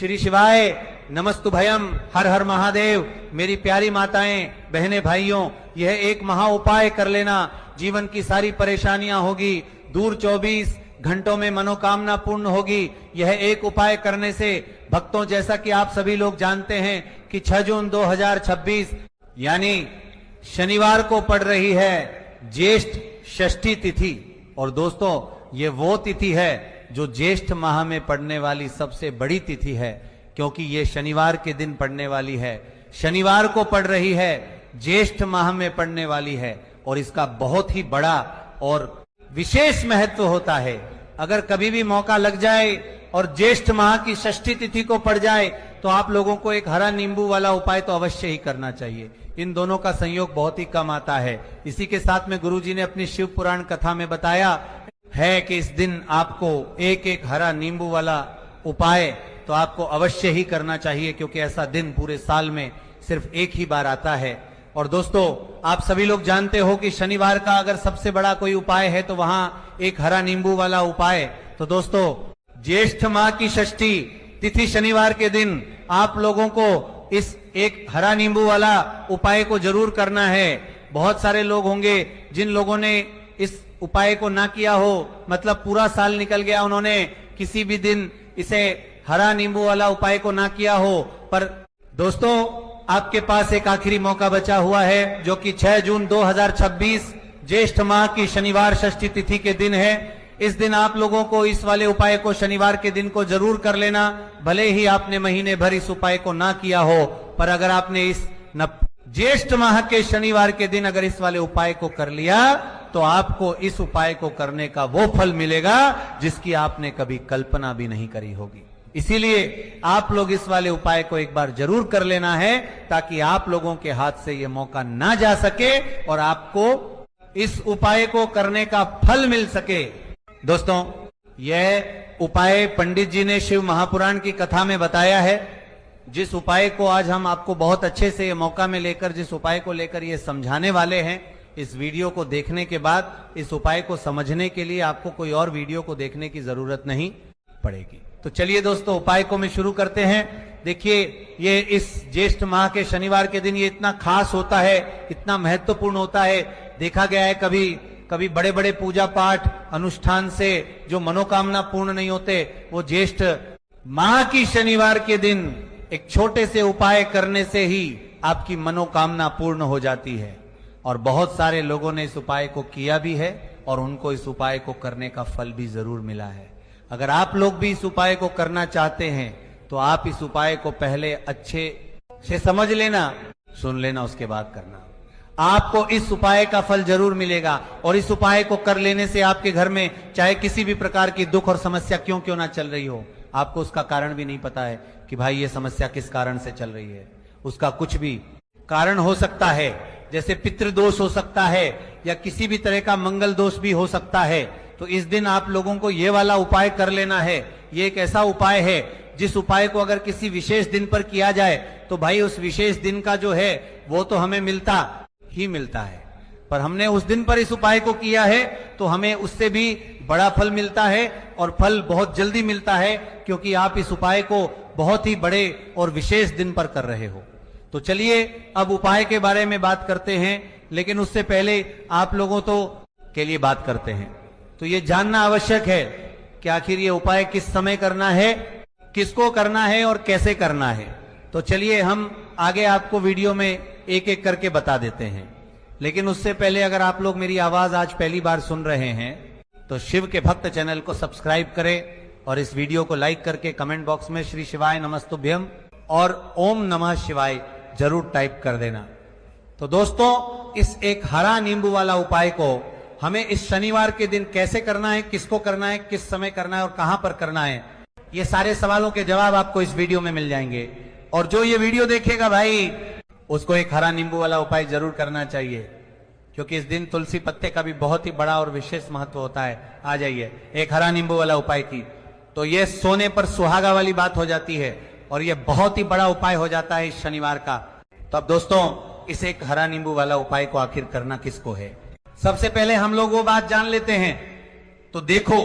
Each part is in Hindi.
श्री शिवाय नमस्तुभयम, हर हर महादेव। मेरी प्यारी माताएं, बहनें, भाइयों, यह एक महा उपाय कर लेना, जीवन की सारी परेशानियां होगी दूर, 24 घंटों में मनोकामना पूर्ण होगी। यह एक उपाय करने से भक्तों, जैसा कि आप सभी लोग जानते हैं कि 6 जून 2026 यानी शनिवार को पड़ रही है ज्येष्ठ षष्ठी तिथि। और दोस्तों, ये वो तिथि है जो ज्येष्ठ माह में पड़ने वाली सबसे बड़ी तिथि है, क्योंकि ये शनिवार के दिन पड़ने वाली है, शनिवार को पड़ रही है, ज्येष्ठ माह में पड़ने वाली है। और इसका बहुत ही बड़ा और विशेष महत्व होता है। अगर कभी भी मौका लग जाए और ज्येष्ठ माह की षष्ठी तिथि को पड़ जाए तो आप लोगों को एक हरा नींबू वाला उपाय तो अवश्य ही करना चाहिए। इन दोनों का संयोग बहुत ही कम आता है। इसी के साथ में गुरुजी ने अपनी शिव पुराण कथा में बताया है कि इस दिन आपको एक एक हरा नींबू वाला उपाय तो आपको अवश्य ही करना चाहिए, क्योंकि ऐसा दिन पूरे साल में सिर्फ एक ही बार आता है। और दोस्तों, आप सभी लोग जानते हो कि शनिवार का अगर सबसे बड़ा कोई उपाय है तो वहां एक हरा नींबू वाला उपाय। तो दोस्तों, ज्येष्ठ माह की षष्ठी तिथि शनिवार के दिन आप लोगों को इस एक हरा नींबू वाला उपाय को जरूर करना है। बहुत सारे लोग होंगे जिन लोगों ने इस उपाय को ना किया हो, मतलब पूरा साल निकल गया, उन्होंने किसी भी दिन इसे हरा नींबू वाला उपाय को ना किया हो। पर दोस्तों, आपके पास एक आखिरी मौका बचा हुआ है, जो कि 6 जून 2026 ज्येष्ठ माह की शनिवार षष्ठी तिथि के दिन है। इस दिन आप लोगों को इस वाले उपाय को शनिवार के दिन को जरूर कर लेना। भले ही आपने महीने भर इस उपाय को ना किया हो, पर अगर आपने इस ज्येष्ठ माह के शनिवार के दिन अगर इस वाले उपाय को कर लिया तो आपको इस उपाय को करने का वो फल मिलेगा जिसकी आपने कभी कल्पना भी नहीं करी होगी। इसीलिए आप लोग इस वाले उपाय को एक बार जरूर कर लेना है, ताकि आप लोगों के हाथ से ये मौका ना जा सके और आपको इस उपाय को करने का फल मिल सके। दोस्तों, यह उपाय पंडित जी ने शिव महापुराण की कथा में बताया है। जिस उपाय को आज हम आपको बहुत अच्छे से ये मौका में लेकर, जिस उपाय को लेकर ये समझाने वाले हैं, इस वीडियो को देखने के बाद इस उपाय को समझने के लिए आपको कोई और वीडियो को देखने की जरूरत नहीं पड़ेगी। तो चलिए दोस्तों, उपाय को मैं शुरू करते हैं। देखिए, ये इस ज्येष्ठ माह के शनिवार के दिन ये इतना खास होता है, इतना महत्वपूर्ण होता है। देखा गया है कभी बड़े बड़े पूजा पाठ अनुष्ठान से जो मनोकामना पूर्ण नहीं होते, वो ज्येष्ठ माह की शनिवार के दिन एक छोटे से उपाय करने से ही आपकी मनोकामना पूर्ण हो जाती है। और बहुत सारे लोगों ने इस उपाय को किया भी है और उनको इस उपाय को करने का फल भी जरूर मिला है। अगर आप लोग भी इस उपाय को करना चाहते हैं तो आप इस उपाय को पहले अच्छे से समझ लेना, सुन लेना, उसके बाद करना। आपको इस उपाय का फल जरूर मिलेगा। और इस उपाय को कर लेने से आपके घर में चाहे किसी भी प्रकार की दुख और समस्या क्यों ना चल रही हो, आपको उसका कारण भी नहीं पता है कि भाई ये समस्या किस कारण से चल रही है। उसका कुछ भी कारण हो सकता है, जैसे पितृदोष हो सकता है या किसी भी तरह का मंगल दोष भी हो सकता है। तो इस दिन आप लोगों को ये वाला उपाय कर लेना है। ये एक ऐसा उपाय है जिस उपाय को अगर किसी विशेष दिन पर किया जाए तो भाई उस विशेष दिन का जो है वो तो हमें मिलता ही मिलता है, पर हमने उस दिन पर इस उपाय को किया है तो हमें उससे भी बड़ा फल मिलता है, और फल बहुत जल्दी मिलता है, क्योंकि आप इस उपाय को बहुत ही बड़े और विशेष दिन पर कर रहे हो। तो चलिए अब उपाय के बारे में बात करते हैं, लेकिन उससे पहले आप लोगों के लिए बात करते हैं। तो ये जानना आवश्यक है कि आखिर ये उपाय किस समय करना है, किसको करना है और कैसे करना है। तो चलिए हम आगे आपको वीडियो में एक एक करके बता देते हैं। लेकिन उससे पहले अगर आप लोग मेरी आवाज आज पहली बार सुन रहे हैं तो शिव के भक्त चैनल को सब्सक्राइब करें और इस वीडियो को लाइक करके कमेंट बॉक्स में श्री शिवाय नमस्तुभ्यम और ओम नमः शिवाय जरूर टाइप कर देना। तो दोस्तों, इस एक हरा नींबू वाला उपाय को हमें इस शनिवार के दिन कैसे करना है, किसको करना है, किस समय करना है और कहां पर करना है, ये सारे सवालों के जवाब आपको इस वीडियो में मिल जाएंगे। और जो ये वीडियो देखेगा भाई, उसको एक हरा नींबू वाला उपाय जरूर करना चाहिए, क्योंकि इस दिन तुलसी पत्ते का भी बहुत ही बड़ा और विशेष महत्व होता है। आ जाइए, एक हरा नींबू वाला उपाय की तो ये सोने पर सुहागा वाली बात हो जाती है और ये बहुत ही बड़ा उपाय हो जाता है इस शनिवार का। तो अब दोस्तों, इस एक हरा नींबू वाला उपाय को आखिर करना किसको है, सबसे पहले हम लोग वो बात जान लेते हैं। तो देखो,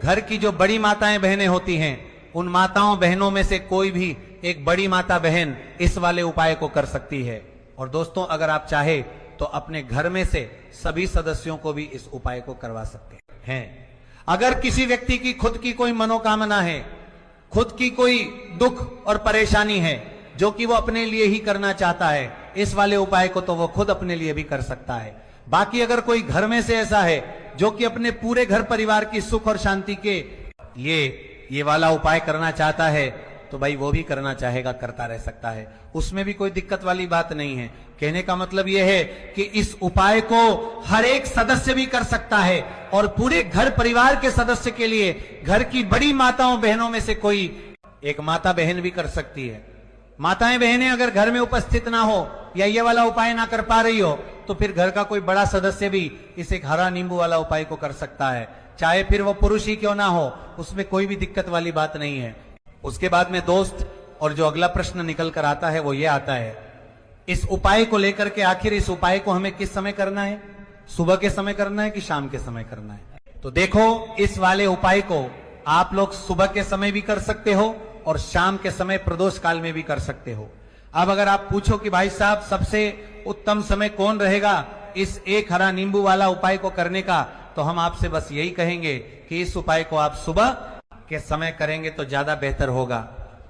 घर की जो बड़ी माताएं बहनें होती हैं उन माताओं बहनों में से कोई भी एक बड़ी माता बहन इस वाले उपाय को कर सकती है। और दोस्तों, अगर आप चाहे तो अपने घर में से सभी सदस्यों को भी इस उपाय को करवा सकते हैं। अगर किसी व्यक्ति की खुद की कोई मनोकामना है, खुद की कोई दुख और परेशानी है जो कि वो अपने लिए ही करना चाहता है, इस वाले उपाय को तो वो खुद अपने लिए भी कर सकता है। बाकी अगर कोई घर में से ऐसा है जो कि अपने पूरे घर परिवार की सुख और शांति के लिए ये वाला उपाय करना चाहता है, तो भाई वो भी करना चाहेगा, करता रह सकता है, उसमें भी कोई दिक्कत वाली बात नहीं है। कहने का मतलब यह है कि इस उपाय को हर एक सदस्य भी कर सकता है और पूरे घर परिवार के सदस्य के लिए घर की बड़ी माताओं बहनों में से कोई एक माता बहन भी कर सकती है। माताएं बहनें अगर घर में उपस्थित ना हो या ये वाला उपाय ना कर पा रही हो, तो फिर घर का कोई बड़ा सदस्य भी इस एक हरा नींबू वाला उपाय को कर सकता है, चाहे फिर वो पुरुष ही क्यों ना हो, उसमें कोई भी दिक्कत वाली बात नहीं है। उसके बाद में दोस्त, और जो अगला प्रश्न निकल कर आता है वो ये आता है, इस उपाय को लेकर के आखिर इस उपाय को हमें किस समय करना है? सुबह के समय करना है कि शाम के समय करना है? तो देखो, इस वाले उपाय को आप लोग सुबह के समय भी कर सकते हो और शाम के समय प्रदोष काल में भी कर सकते हो। अब अगर आप पूछो कि भाई साहब सबसे उत्तम समय कौन रहेगा इस एक हरा नींबू वाला उपाय को करने का, तो हम आपसे बस यही कहेंगे कि इस उपाय को आप सुबह के समय करेंगे तो ज्यादा बेहतर होगा।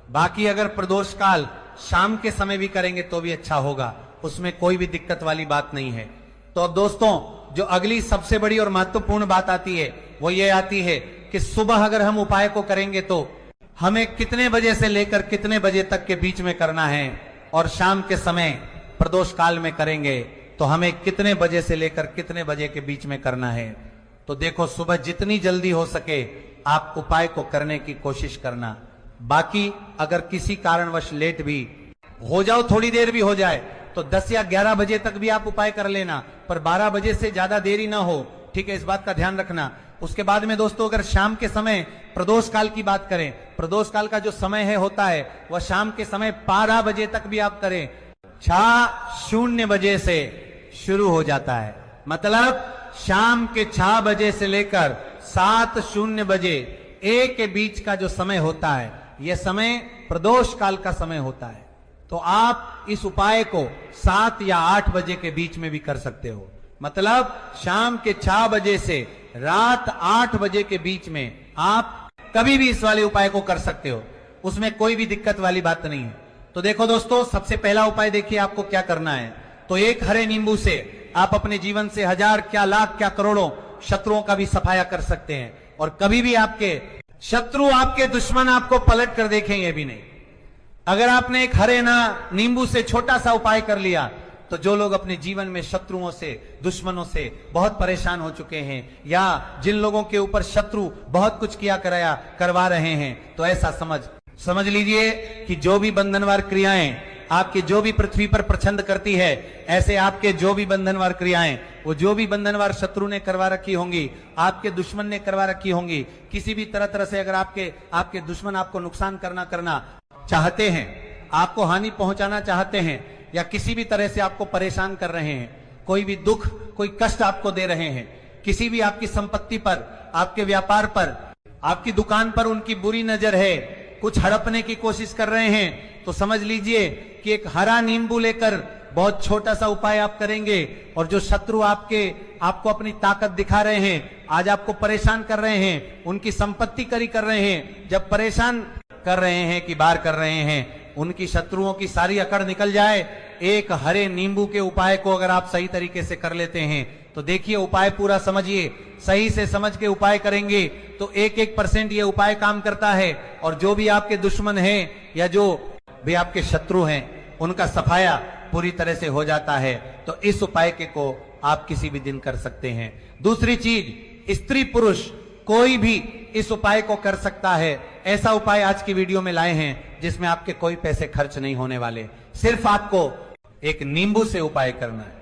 बाकी अगर प्रदोष काल शाम के समय भी करेंगे तो भी अच्छा होगा, उसमें कोई भी दिक्कत वाली बात नहीं है। तो अब दोस्तों, जो अगली सबसे बड़ी और महत्वपूर्ण बात आती है वो ये आती है कि सुबह अगर हम उपाय को करेंगे तो हमें कितने बजे से लेकर कितने बजे तक के बीच में करना है, और शाम के समय प्रदोष काल में करेंगे तो हमें कितने बजे से लेकर कितने बजे के बीच में करना है। तो देखो, सुबह जितनी जल्दी हो सके आप उपाय को करने की कोशिश करना। बाकी अगर किसी कारणवश लेट भी हो जाओ, थोड़ी देर भी हो जाए, तो 10 या 11 बजे तक भी आप उपाय कर लेना, पर 12 बजे से ज्यादा देरी ना हो, ठीक है, इस बात का ध्यान रखना। उसके बाद में दोस्तों, अगर शाम के समय प्रदोष काल की बात करें, प्रदोष काल का जो समय है होता है वह शाम के समय 12 बजे तक भी आप करें। 6:00 बजे से शुरू हो जाता है, मतलब शाम के 6 बजे से लेकर 7:00 बजे एक के बीच का जो समय होता है, यह समय प्रदोष काल का समय होता है। तो आप इस उपाय को 7 या 8 बजे के बीच में भी कर सकते हो, मतलब शाम के 6 बजे से रात 8 बजे के बीच में आप कभी भी इस वाले उपाय को कर सकते हो, उसमें कोई भी दिक्कत वाली बात नहीं है। तो देखो दोस्तों, सबसे पहला उपाय देखिए आपको क्या करना है। तो एक हरे नींबू से आप अपने जीवन से 1000 क्या लाख क्या करोड़ों शत्रुओं का भी सफाया कर सकते हैं, और कभी भी आपके शत्रु, आपके दुश्मन आपको पलट कर देखेंगे भी नहीं। अगर आपने एक हरे नींबू से छोटा सा उपाय कर लिया, तो जो लोग अपने जीवन में शत्रुओं से, दुश्मनों से बहुत परेशान हो चुके हैं, या जिन लोगों के ऊपर शत्रु बहुत कुछ किया कराया करवा रहे हैं, तो ऐसा समझ लीजिए कि जो भी बंधनवार क्रियाएं आपके जो भी पृथ्वी पर प्रचंड करती है, ऐसे आपके जो भी बंधनवार क्रियाएं, वो जो भी बंधनवार शत्रु ने करवा रखी होंगी, आपके दुश्मन ने करवा रखी होंगी, किसी भी तरह से अगर आपके दुश्मन आपको नुकसान करना चाहते हैं, आपको हानि पहुंचाना चाहते हैं, या किसी भी तरह से आपको परेशान कर रहे हैं, कोई भी दुख, कोई कष्ट आपको दे रहे हैं, किसी भी आपकी संपत्ति पर, आपके व्यापार पर, आपकी दुकान पर उनकी बुरी नजर है, कुछ हड़पने की कोशिश कर रहे हैं, तो समझ लीजिए कि एक हरा नींबू लेकर बहुत छोटा सा उपाय आप करेंगे, और जो शत्रु आपको अपनी ताकत दिखा रहे हैं, आज आपको परेशान कर रहे हैं, उनकी संपत्ति करी कर रहे हैं, जब परेशान कर रहे हैं कि बार कर रहे हैं, उनकी शत्रुओं की सारी अकड़ निकल जाए। एक हरे नींबू के उपाय को अगर आप सही तरीके से कर लेते हैं, तो देखिए, उपाय पूरा समझिए, सही से समझ के उपाय करेंगे तो 1% ये उपाय काम करता है, और जो भी आपके दुश्मन हैं या जो भी आपके शत्रु हैं, उनका सफाया पूरी तरह से हो जाता है। तो इस उपाय को आप किसी भी दिन कर सकते हैं। दूसरी चीज, स्त्री पुरुष कोई भी इस उपाय को कर सकता है। ऐसा उपाय आज की वीडियो में लाए हैं जिसमें आपके कोई पैसे खर्च नहीं होने वाले, सिर्फ आपको एक नींबू से उपाय करना है।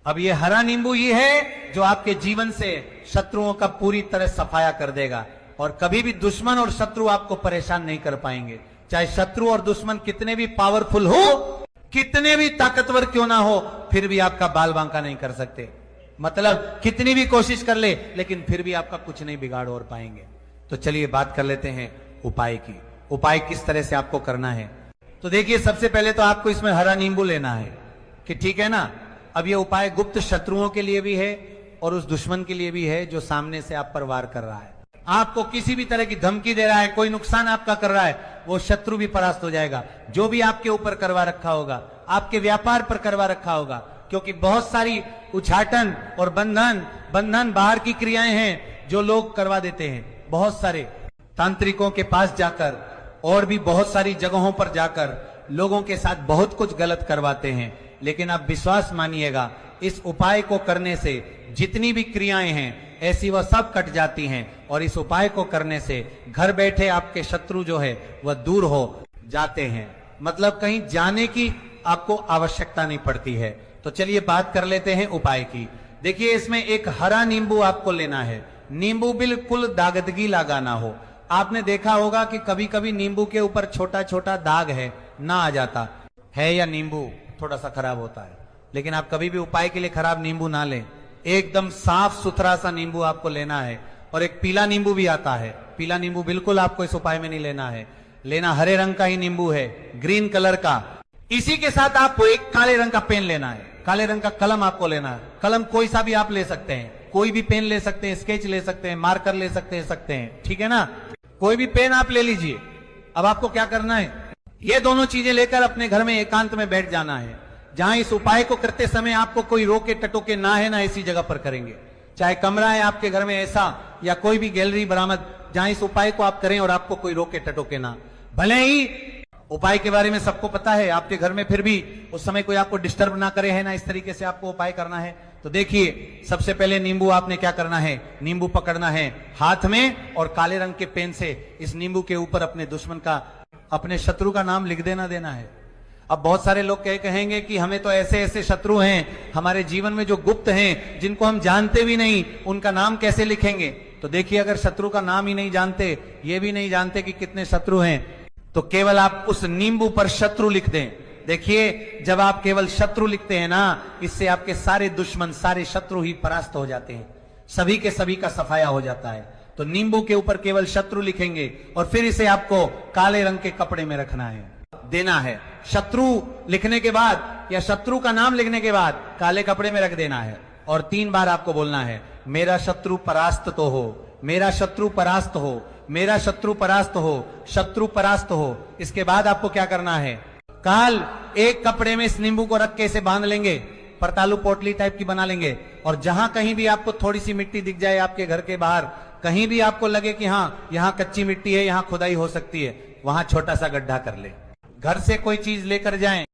अब ये हरा नींबू ये है जो आपके जीवन से शत्रुओं का पूरी तरह सफाया कर देगा, और कभी भी दुश्मन और शत्रु आपको परेशान नहीं कर पाएंगे। चाहे शत्रु और दुश्मन कितने भी पावरफुल हो, कितने भी ताकतवर क्यों ना हो, फिर भी आपका बाल बांका नहीं कर सकते। मतलब कितनी भी कोशिश कर ले, लेकिन फिर भी आपका कुछ नहीं बिगाड़ और पाएंगे। तो चलिए बात कर लेते हैं उपाय की। उपाय किस तरह से आपको करना है, तो देखिए सबसे पहले तो आपको इसमें हरा नींबू लेना है कि ठीक है ना। अब ये उपाय गुप्त शत्रुओं के लिए भी है और उस दुश्मन के लिए भी है जो सामने से आप पर वार कर रहा है, आपको किसी भी तरह की धमकी दे रहा है, कोई नुकसान आपका कर रहा है, वो शत्रु भी परास्त हो जाएगा। जो भी आपके ऊपर करवा रखा होगा, आपके व्यापार पर करवा रखा होगा, क्योंकि बहुत सारी उछाटन और बंधन बाहर की क्रियाएं हैं जो लोग करवा देते हैं। बहुत सारे तांत्रिकों के पास जाकर और भी बहुत सारी जगहों पर जाकर लोगों के साथ बहुत कुछ गलत करवाते हैं। लेकिन आप विश्वास मानिएगा, इस उपाय को करने से जितनी भी क्रियाएं हैं ऐसी वह सब कट जाती हैं, और इस उपाय को करने से घर बैठे आपके शत्रु जो है वह दूर हो जाते हैं। मतलब कहीं जाने की आपको आवश्यकता नहीं पड़ती है। तो चलिए बात कर लेते हैं उपाय की। देखिए इसमें एक हरा नींबू आपको लेना है। नींबू बिल्कुल दागदगी लगाना हो। आपने देखा होगा कि कभी कभी नींबू के ऊपर छोटा छोटा दाग है ना आ जाता है, या नींबू थोड़ा सा खराब होता है। लेकिन आप कभी भी उपाय के लिए खराब नींबू ना लें, एकदम साफ सुथरा सा नींबू आपको लेना है। और एक पीला नींबू भी आता है, पीला नींबू बिल्कुल आपको इस उपाय में नहीं लेना है, लेना हरे रंग का ही नींबू है, ग्रीन कलर का। इसी के साथ आपको एक काले रंग का पेन लेना है, काले रंग का कलम आपको लेना है। कलम कोई सा भी आप ले सकते हैं, कोई भी पेन ले सकते हैं, स्केच ले सकते हैं, मार्कर ले सकते हैं, ठीक है ना। कोई भी पेन आप ले लीजिए। अब आपको क्या करना है, ये दोनों चीजें लेकर अपने घर में एकांत में बैठ जाना है, जहां इस उपाय को करते समय आपको कोई रोके टटोके ना है ना, ऐसी जगह पर करेंगे। चाहे कमरा है आपके घर में ऐसा, या कोई भी गैलरी बरामद, जहां इस उपाय को आप करें और आपको कोई रोके टटोके ना। भले ही उपाय के बारे में सबको पता है आपके घर में, फिर भी उस समय कोई आपको डिस्टर्ब ना करे, है ना। इस तरीके से आपको उपाय करना है। तो देखिए सबसे पहले नींबू आपने क्या करना है, नींबू पकड़ना है हाथ में, और काले रंग के पेन से इस नींबू के ऊपर अपने दुश्मन का, अपने शत्रु का नाम लिख देना है। अब बहुत सारे लोग कहेंगे कि हमें तो ऐसे ऐसे शत्रु हैं हमारे जीवन में जो गुप्त हैं, जिनको हम जानते भी नहीं, उनका नाम कैसे लिखेंगे। तो देखिए अगर शत्रु का नाम ही नहीं जानते, ये भी नहीं जानते कि कितने शत्रु हैं, तो केवल आप उस नींबू पर शत्रु लिख दें। देखिए जब आप केवल शत्रु लिखते हैं ना, इससे आपके सारे दुश्मन, सारे शत्रु ही परास्त हो जाते हैं, सभी के सभी का सफाया हो जाता है। तो नींबू के ऊपर केवल शत्रु लिखेंगे, और फिर इसे आपको काले रंग के कपड़े में रखना है, देना है। शत्रु लिखने के बाद या शत्रु का नाम लिखने के बाद काले कपड़े में रख देना है, और 3 बार आपको बोलना है, मेरा शत्रु परास्त तो हो, मेरा शत्रु परास्त हो, मेरा शत्रु परास्त हो, शत्रु परास्त हो। इसके बाद आपको क्या करना है, काल एक कपड़े में इस नींबू को रख के इसे बांध लेंगे, परतालू पोटली टाइप की बना लेंगे, और जहां कहीं भी आपको थोड़ी सी मिट्टी दिख जाए आपके घर के बाहर, कहीं भी आपको लगे कि हाँ यहां कच्ची मिट्टी है, यहां खुदाई हो सकती है, वहां छोटा सा गड्ढा कर ले। घर से कोई चीज लेकर जाएं,